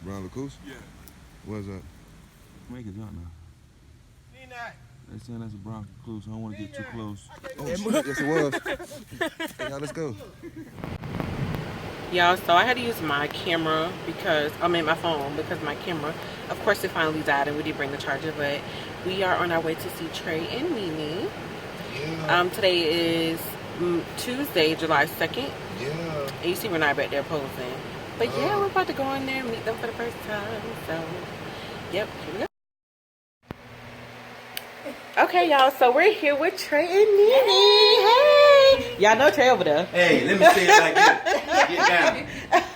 Brown Lacoste? Yeah. Where's that? Make it jump now. They saying that's a Brown Lacoste. I don't want to get too close. Oh, shit. Yes, it was. Hey, now let's go. Y'all, so I had to use my camera because, my phone, because my camera, of course, it finally died and we did bring the charger, but we are on our way to see Tray and NeeNee. Yeah. Today is Tuesday, July 2nd. Yeah. And you see Renee back there posing. But yeah, we're about to go in there and meet them for the first time. So, yep, here we go. Okay, y'all, so we're here with Tray and NeeNee. Hey! Y'all know Tray over there. Hey, let me say it like this. Get down.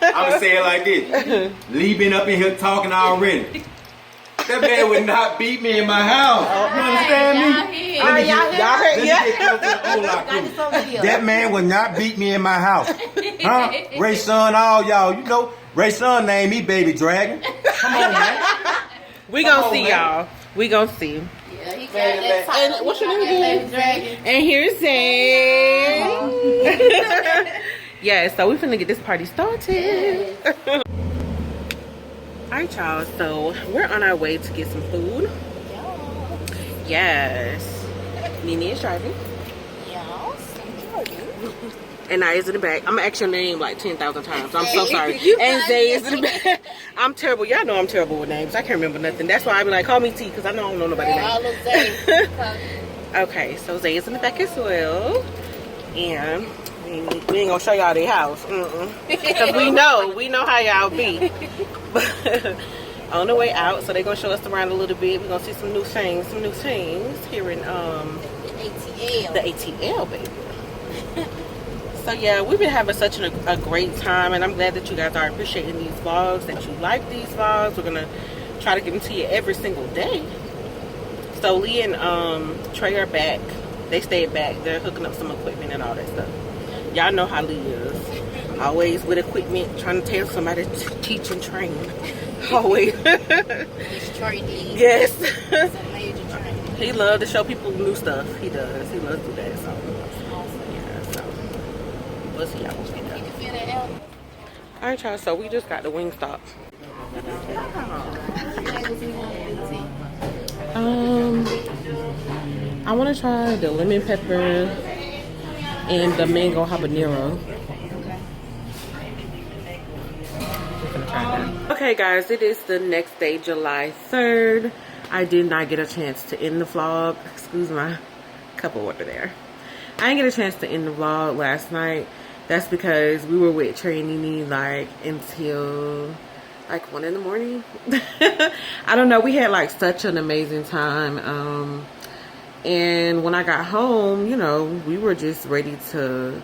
I'm going to say it like this. Lee been up in here talking already. That man would not beat me in my house. You understand me? Y'all heard? Yeah. That man would not beat me in my house. Huh? Ray Son, all y'all. You know, Ray Son named me Baby Dragon. Come on, man. We gonna see y'all. We gonna see. Yeah, he got that. And what's your name again? And here's Zay. Yeah, so we finna get this party started. Alright, y'all, so we're on our way to get some food. Yes. NeeNee is driving. Yes, I'm driving. And Nyiah's in the back. I'm gonna ask your name like 10,000 times. I'm so sorry. And Zay is in the back. I'm terrible. Y'all know I'm terrible with names. I can't remember nothing. That's why I be like, call me T, because I know I don't know nobody's name. Okay, so Zay is in the back as well. And we ain't gonna show y'all their house. Because we know how y'all be. But on the way out, so they're gonna show us around a little bit. We're gonna see some new things here in the ATL, baby. So yeah, we've been having such a great time, and I'm glad that you guys are appreciating these vlogs, that you like these vlogs. We're gonna try to give them to you every single day. So Lee and Tray are back. They stayed back. They're hooking up some equipment and all that stuff. Y'all know how Lee is. Always with equipment, trying to tell somebody to teach and train. Always. He's training. Yes. It's a major training. He loves to show people new stuff. He does. He loves to do that. So. We'll see y'all when we get done. Alright, y'all, so we just got the Wingstop. I want to try the lemon pepper and the mango habanero. Okay, guys, it is the next day, July 3rd. I did not get a chance to end the vlog. Excuse my cup of water there. I didn't get a chance to end the vlog last night. That's because we were with Tray and NeeNee like until like 1 in the morning. I don't know. We had like such an amazing time. And when I got home, you know, we were just ready to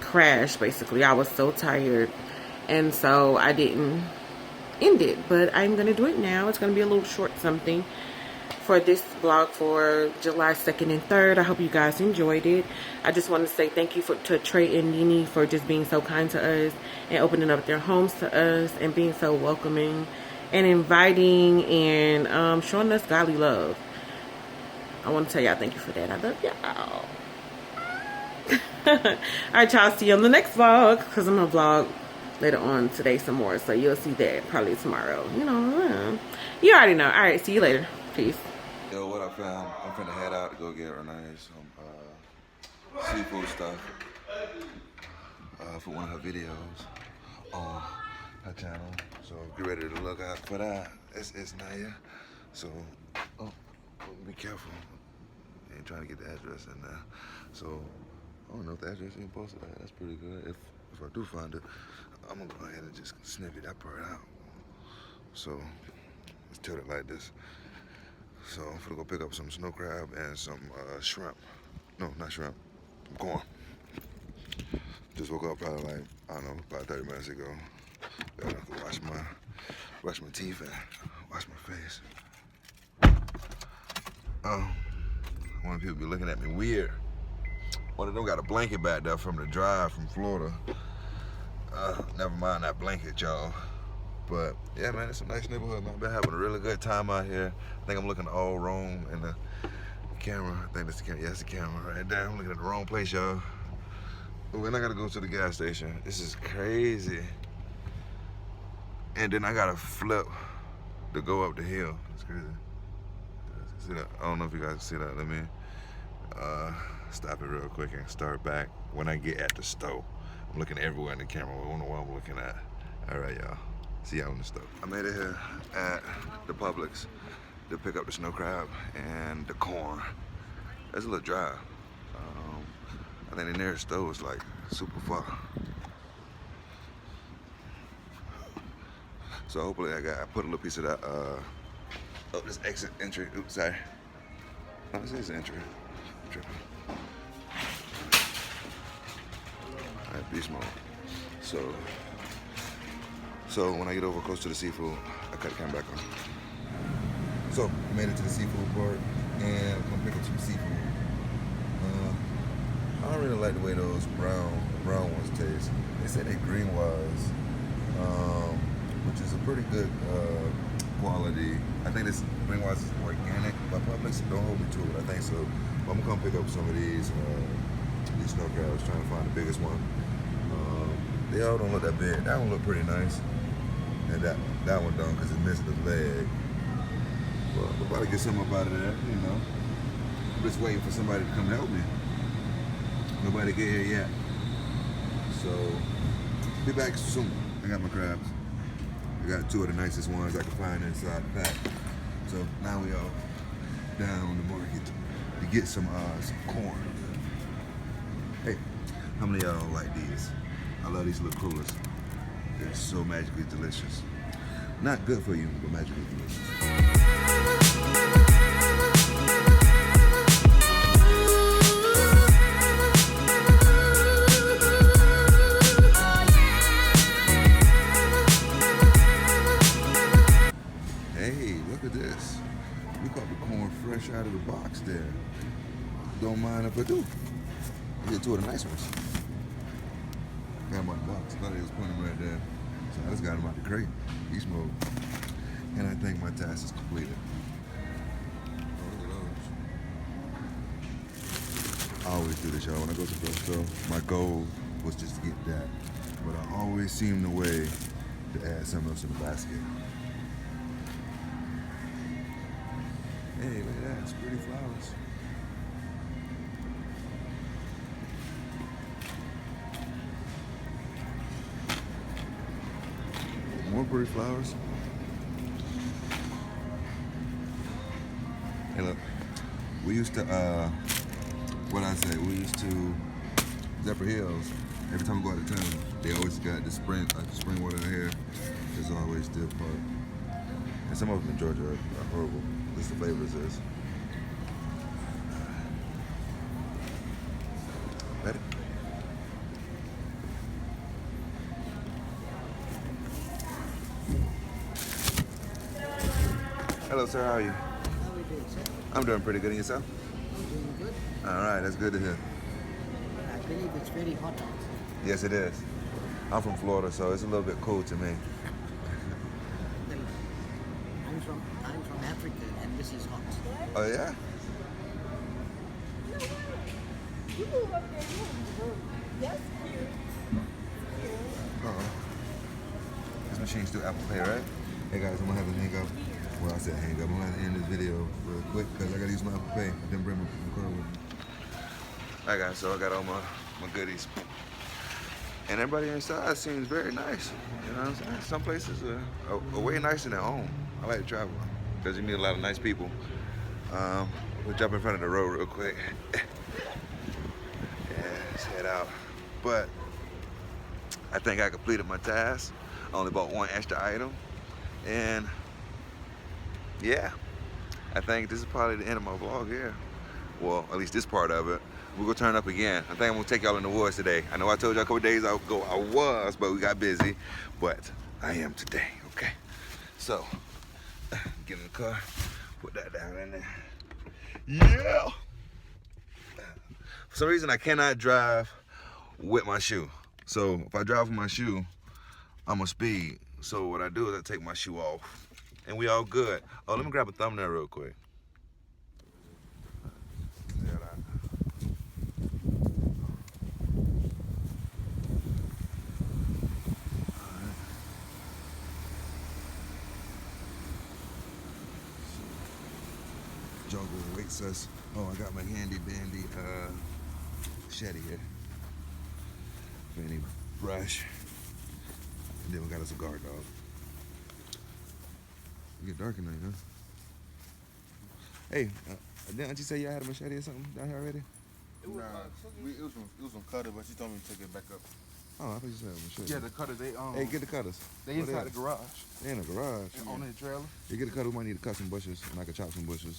crash basically. I was so tired. And so I didn't end it. But I'm going to do it now. It's going to be a little short something for this vlog for July 2nd and 3rd. I hope you guys enjoyed it. I just want to say thank you to Tray and NeeNee for just being so kind to us and opening up their homes to us and being so welcoming and inviting and showing us godly love. I want to tell y'all thank you for that. I love y'all. Alright, y'all, see you on the next vlog, because I'm going to vlog later on today some more, so you'll see that probably tomorrow. You know, you already know. Alright, see you later. Peace. Yo, what up, fam? I'm finna head out to go get Renee some seafood stuff for one of her videos on her channel. So get ready to look out for that. It's Nyiah. So, be careful. Ain't trying to get the address in there. So, I don't know if the address ain't posted. That's pretty good. If I do find it, I'm gonna go ahead and just snippet that part out. So, let's tilt it like this. So I'm gonna go pick up some snow crab and some shrimp. No, not shrimp. Corn. Just woke up probably like, I don't know, about 30 minutes ago. Gotta wash my teeth and wash my face. One of people be looking at me weird. One of them got a blanket back there from the drive from Florida. Never mind that blanket, y'all. But yeah, man, it's a nice neighborhood, man. I've been having a really good time out here. I think I'm looking all wrong in the camera. I think that's the camera. Yeah, that's the camera right there. I'm looking at the wrong place, y'all. Oh, and I gotta go to the gas station. This is crazy. And then I gotta flip to go up the hill. It's crazy. See that? I don't know if you guys see that. Let me stop it real quick and start back when I get at the stove. I'm looking everywhere in the camera. I don't know what I'm looking at. All right, y'all. See y'all in the stove. I made it here at the Publix to pick up the snow crab and the corn. That's a little drive. I think the nearest store is like super far. So hopefully I put a little piece of that, oh, this exit entry, oops, sorry. No, this is entry. I'm tripping. All right, beast mode. So when I get over close to the seafood, I cut the camera back on. So I made it to the seafood part, and I'm gonna pick up some seafood. I don't really like the way those brown ones taste. They say they're green wise, which is a pretty good quality. I think this green wise is organic by Publix. Don't hold me to it. I think so. But I'm gonna come pick up some of these snow crabs. Trying to find the biggest one. They all don't look that big. That one look pretty nice, and that one don't because it's missing the leg. Well, we'll probably get some up out of there. You know, I'm just waiting for somebody to come help me. Nobody get here yet. So, be back soon. I got my crabs. I got two of the nicest ones I can find inside the pack. So now we all down the market to get some corn. Hey, how many of y'all like these? I love these little coolers. They're so magically delicious. Not good for you, but magically delicious. Fresh out of the box there. Don't mind if I do. Get two of the nice ones. Got them out the box. Thought he was putting them right there. So I just got them out the crate. Beast mode. And I think my task is completed. Oh, look at those. I always do this, y'all. When I go to the grocery store, my goal was just to get that. But I always seem the way to add something else in the basket. Hey, look at that, it's pretty flowers. More pretty flowers. Hey look, we used to, we used to, Zephyr Hills, every time we go out of town, they always got the spring water in here. There's always still part. And some of them in Georgia are horrible. At least the flavors is. Ready? Hello, sir. How are you? How are you doing, sir? I'm doing pretty good. And yourself? I'm doing good. All right. That's good to hear. I believe it's very hot out. Yes, it is. I'm from Florida, so it's a little bit cool to me. Well, I'm from Africa, and this is hot. Oh, yeah? Uh-oh. This machine's still Apple Pay, right? Hey, guys, I'm going to have to hang up. Well, I said hang up. I'm going to have to end this video real quick because I got to use my Apple Pay. I didn't bring my car with me. All right, guys, so I got all my goodies. And everybody inside seems very nice. You know what I'm saying? Some places are way nicer than home. I like to travel because you meet a lot of nice people. We'll jump in front of the road real quick. Yeah, let's head out. But I think I completed my task. I only bought one extra item. And yeah, I think this is probably the end of my vlog here. Well, at least this part of it. We're gonna turn up again. I think I'm gonna take y'all in the woods today. I know I told y'all a couple days ago I was, but we got busy. But I am today, okay? So, get in the car, put that down in there. Yeah! For some reason, I cannot drive with my shoe. So, if I drive with my shoe, I'm gonna speed. So what I do is I take my shoe off. And we all good. Oh, let me grab a thumbnail real quick. jungle awaits us. Oh, I got my handy dandy machete here. Fanny brush. And then we got us a guard dog. It get dark in there, huh? Hey, didn't you say y'all had a machete or something down here already? It was some cutter, but she told me to take it back up. Oh, I thought you said a machete. Yeah, the cutters, they Hey, get the cutters. they inside the garage. They in the garage. On the trailer. You get a cutter, we might need to cut some bushes, and I can chop some bushes.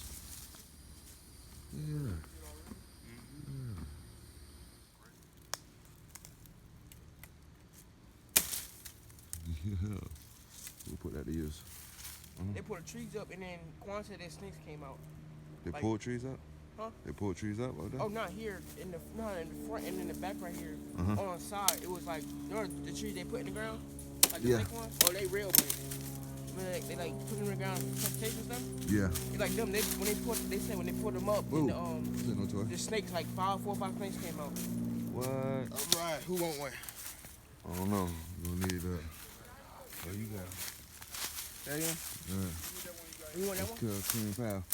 Yeah. Yeah. We'll put that to use. They put the trees up and then Quan said that snakes came out. They Like- pull trees up? Huh? They pull trees up like that? Oh, not here. In the front and in the back right here. Uh-huh. On the side, it was like, you know the trees they put in the ground? Like the Yeah. big ones? Oh, they real big. They like put them in the ground for presentation stuff. Yeah. It's like them, they said when they put them up, Ooh. then No toy. the snakes, like 4 or 5 snakes came out. What? All right, who want one? I don't know. You're gonna need that. There you go. There you go. Yeah. You want that Let's one? kill Clean Pal.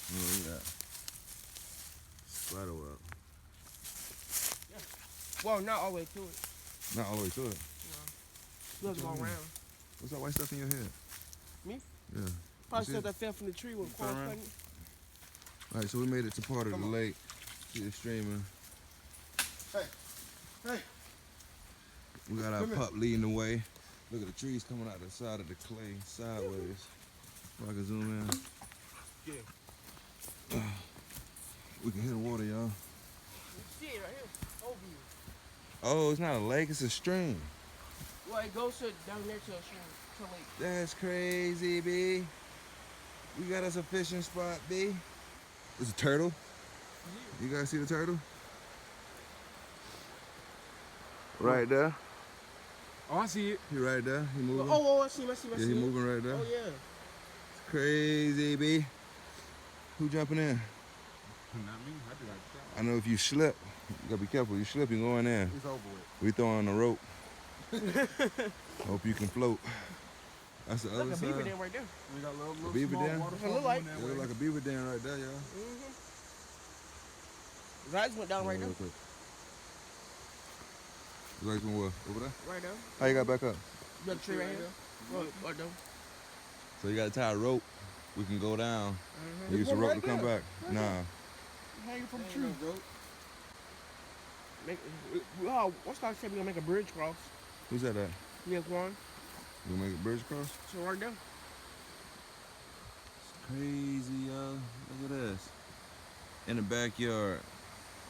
Oh, yeah. Spider web. Well, not all the way to it. Not all the way to it. You have to go around. What's that white stuff in your head? Me? Yeah. Probably see stuff it? that fell from the tree with Quan cutting it. All right, so we made it to part of the lake. See the streaming. Hey. We got our pup leading the way. Look at the trees coming out the side of the clay sideways. So I can zoom in. Yeah. We can hear the water, y'all. See it right here. Over you. Oh, it's not a lake, it's a stream. Well, it goes down there to a stream. To a lake. That's crazy, B. We got us a fishing spot, B. There's a turtle. You guys see the turtle? Right there. Oh, I see it. He right there. He moving. Oh, I see him. Yeah, he moving right there. Oh, yeah. It's crazy, B. Who jumping in? Not me. I did like I know if you slip, you gotta be careful. You slip, you going in. It's over with. We throwing the rope. Hope you can float. That's the other Look, a side. beaver dam right there. We got a little beaver small dam? waterfall It look like- going that It look way. like a beaver dam right there, y'all. His eyes went down right there. Real quick. You like some what? Over there? Right there. How you got back up? You got a tree right here. Right there. So you gotta tie a rope. We can go down. We use the one rope right to come there. back. Nah. Hanging from the tree, bro. What's that said we gonna make a bridge cross? Who's that at? Yeah, Quan. You gonna make a bridge cross? So right there. Crazy, yo. Look at this. In the backyard.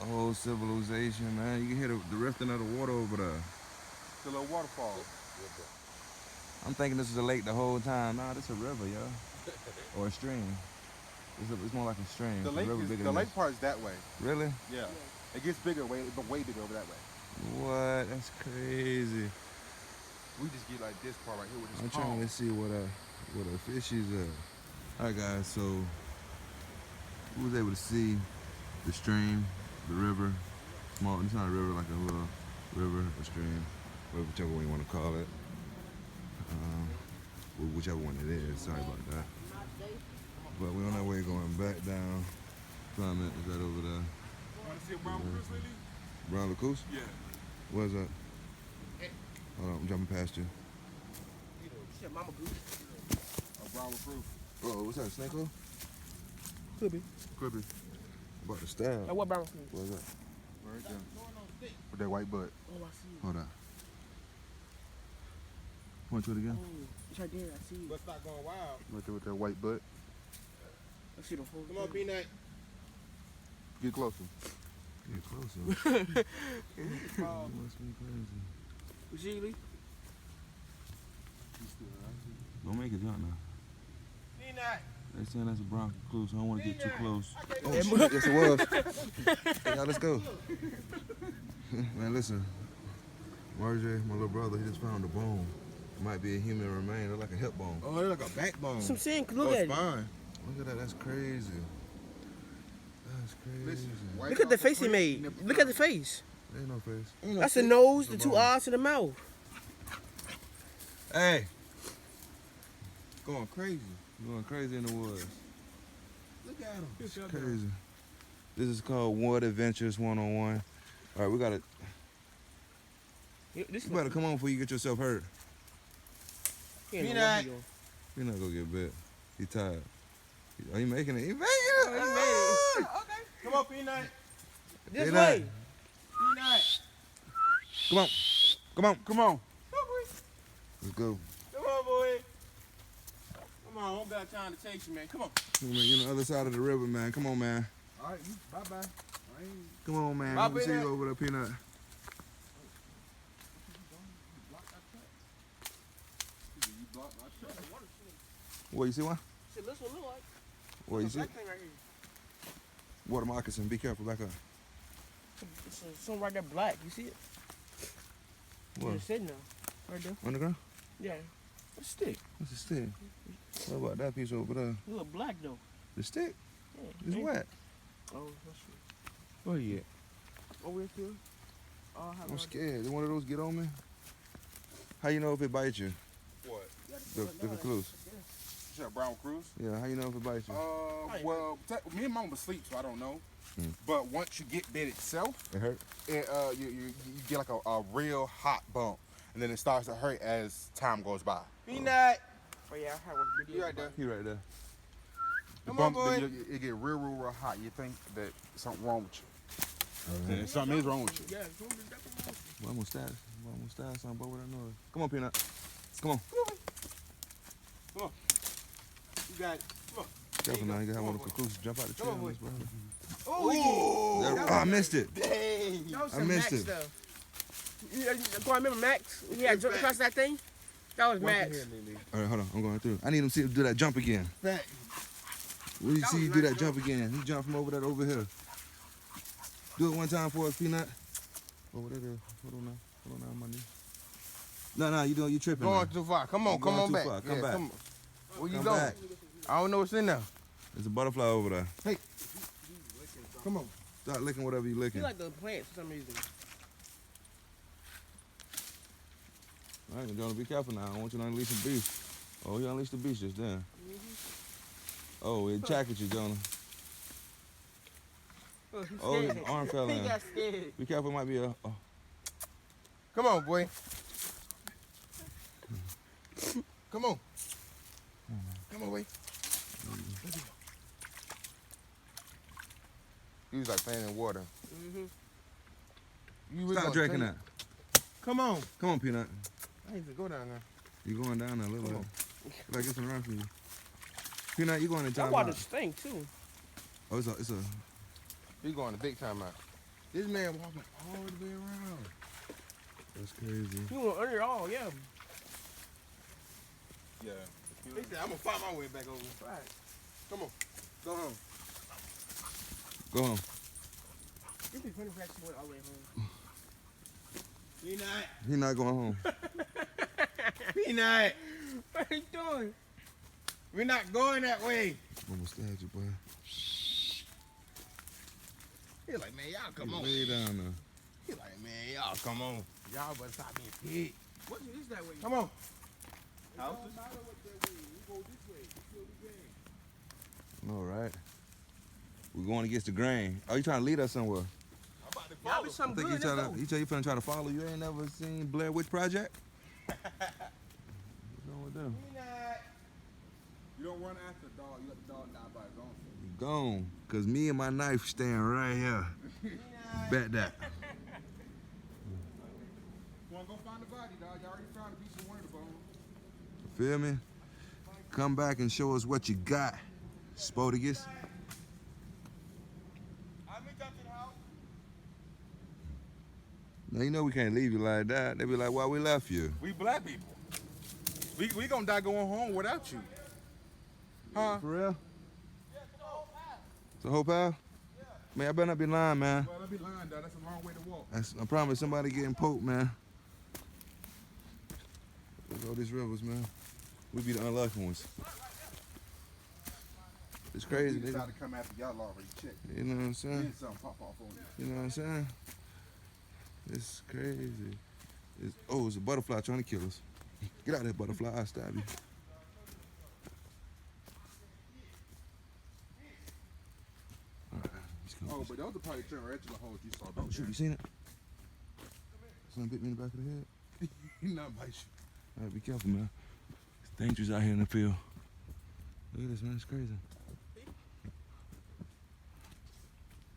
A whole civilization, man. You can hear the rifting of the water over there. It's a little waterfall. I'm thinking this is a lake the whole time. Nah, this is a river, yo. Or a stream. It's more like a stream. The It's a lake river is bigger the than lake this. part's that way. Really? Yeah. It gets bigger, way bigger over that way. What? That's crazy. We just get like this part right here with this I'm trying to see what a fishies are. All right, guys. So we was able to see the stream, the river. Small. It's not a river, like a little river, a stream, whichever one you want to call it. Whichever one it is. Sorry about that. But we're on our way going back down. Climate is that over there? Want to see a brown goose, Lily? Brown Lacoste? Yeah. Where's that? Hold on, I'm jumping past you. Shit, mama goose. A brown proof. Oh, what's that? Snake hole? Could be. Could be. About to stab. Like what brown goose? Where's that? Right there. With that white butt. Oh, I see. Hold on. Point to it again. Oh, it's right there. I see. Let's not going wild. Right there with that white butt. I see the whole Come on, B-Nut. Get closer. Get closer. You Oh. must be crazy. You see, Lee? Don't make it jump now. They saying that's a brown recluse. I don't want to get too close. Oh, shit. Yes, it was. Hey, y'all, let's go. Man, listen. Marjorie, my little brother, he just found a bone. It might be a human remain. Look like a hip bone. Oh, they're like a backbone. That's what I'm saying. Look at it. Spine. Look at that. That's crazy. That's crazy. Look at the face he made. Look at the face. There ain't no face. That's the nose, the two eyes, and the mouth. Hey. Going crazy. Going crazy in the woods. Look at him. It's crazy. This is called Wood Adventures 101. All right, we got to. You better come on before you get yourself hurt. Peanut. You're not gonna get bit. He tired. Are you making it? He making it. Oh, he made it. Okay. Come on, Peanut. This Peanut. way. Peanut. Come on. Come on. Come on. Let's go. Come on, boy. Come on, I don't got time to chase you, man. Come on. Come on, man. You're on the other side of the river, man. Come on, man. All right, bye-bye. Come on, man. Bye, Let me see Peanut. you over there, Peanut. What, you see one? See, this one look like. What, you see? Black thing right here. Water moccasin. Be careful. Back up. It's something right there black. You see it? What? It's sitting there. Right there. On the ground? Yeah. What's the stick? What's the stick? What about that piece over there? It look black though. The stick? Yeah. It's wet. Oh, that's true. Where you at? Over here too. Oh, I'm scared. Did one of those get on me? How you know if it bites you? What? The recluse. You said brown cruise? Yeah, how you know if it bites you? Well, me and mom was asleep, so I don't know. But once you get bit itself, It hurt? you get like a real hot bump, and then it starts to hurt as time goes by. Peanut. Oh yeah, I have a video. You right there. He right there. The bump, it get real hot. You think that something wrong with you. And something is wrong with you. Yeah. Well, I'm gonna stab something over that noise. Come on, Peanut. Come on. Come on. You got it. Come on. Careful now. You gotta have one of the recluses jump out the tree Come on, on this, bro. Oh, I missed it. dang. That was I some missed Max it. stuff. You remember Max? He had jumped across that thing? That was Max. All right, hold on. I'm going through. I need him to see him do that jump again. Back. When you see you do that jump again, he jumped from over that over here. Do it one time for us, Peanut. Oh, what that is? Hold on now. Hold on now, my knee. No, you tripping. Going now. too far. Come on, You come going on too back. far. Come Yeah, back. on. Where you Come going? back. I don't know what's in there. There's a butterfly over there. Come on. Start licking whatever you're He licking. like the plants for some reason. All right, Jonah, be careful now. I want you to unleash some beast. Oh, he unleashed the beast just then. Oh, it jacked you, Jonah. Oh, his arm fell He in. got scared. Be careful, it might be a. Oh. Come on, boy. Come on. Come on, boy. He was like playing in water. You Stop drinking that. Come on. Come on, Peanut. I need to go down there. You're going down there a little bit. Like it's around for you. Peanut, you going in That time water out. stink too. Oh, it's a. He going to big time out. This man walking all the way around. That's crazy. You went under it all, yeah. Yeah. He said, I'm going to find my way back over. Right. Come on. Go home. Go home. You can put back all the way home. Peanut. He's not going home. Peanut. What are you doing? We're not going that way. Almost stabbed you, boy. He's like, man, y'all come on. Way down there. He's like, man, y'all come on. Y'all better stop being pig. What is that way? Come on. All right. We're going against the grain. Oh, you trying to lead us somewhere? Y'all be I something think good. you Let's go. tell you finna try to follow. You ain't never seen Blair Witch Project? What's wrong with them? You don't run after the dog. You let the dog die by his own. You gone. Cause me and my knife staying right here. Bet that. You want to go find the body, dog? You already found a piece of one of the bones. Feel me? Come back and show us what you got, Spotigus. I'll meet you up to the house. Now you know we can't leave you like that. They be like, why we left you? We black people. We gonna die going home without you. Huh? For real? It's a whole pal? Yeah. Man, I better not be lying, man. Well, let me lying, dog. That's a long way to walk. I promise somebody getting poked, man. Look at all these rivers, man. We be the unlucky ones. It's crazy. They decided to come after y'all already checked. You know what I'm saying? Then something pop off on you. You know what I'm saying? It's crazy. It's a butterfly trying to kill us. Get out of there, butterfly. I'll stab you. Oh, but those are probably tarantula holes you saw back Oh, shoot, you seen it? Something bit me in the back of the head. there. Not bite you. All right, be careful, man. It's dangerous out here in the field. Look at this, man. It's crazy.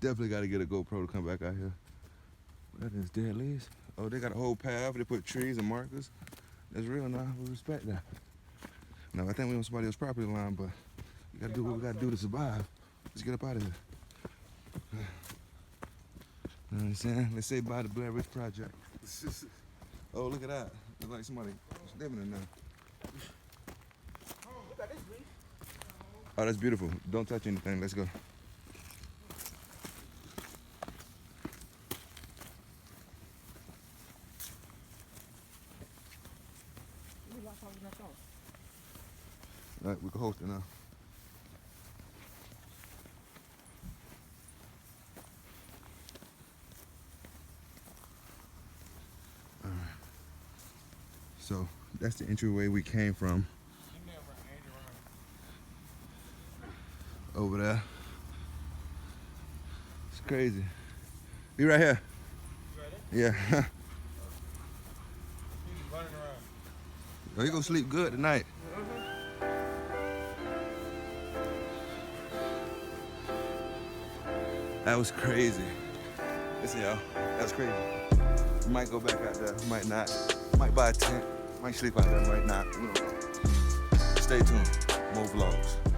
Definitely got to get a GoPro to come back out here. That is dead leaves. Oh, they got a whole path. They put trees and markers. That's real now. We respect that. No, I think we on somebody else's property line, but we got to do what we got to do to survive. Let's get up out of here. You know what I'm saying? Let's say bye to Blair Ridge Project. Oh, look at that. Looks like somebody living in there. Oh, that's beautiful. Don't touch anything. Let's go. All right, we can host it now. All right. So that's the entryway we came from. Over there. It's crazy. Be right here. Yeah. Oh, you gonna sleep good tonight. That was crazy. Listen, y'all, that's crazy. We might go back out there, might not. Might buy a tent, might sleep out there, might not. We don't know. Stay tuned. More vlogs.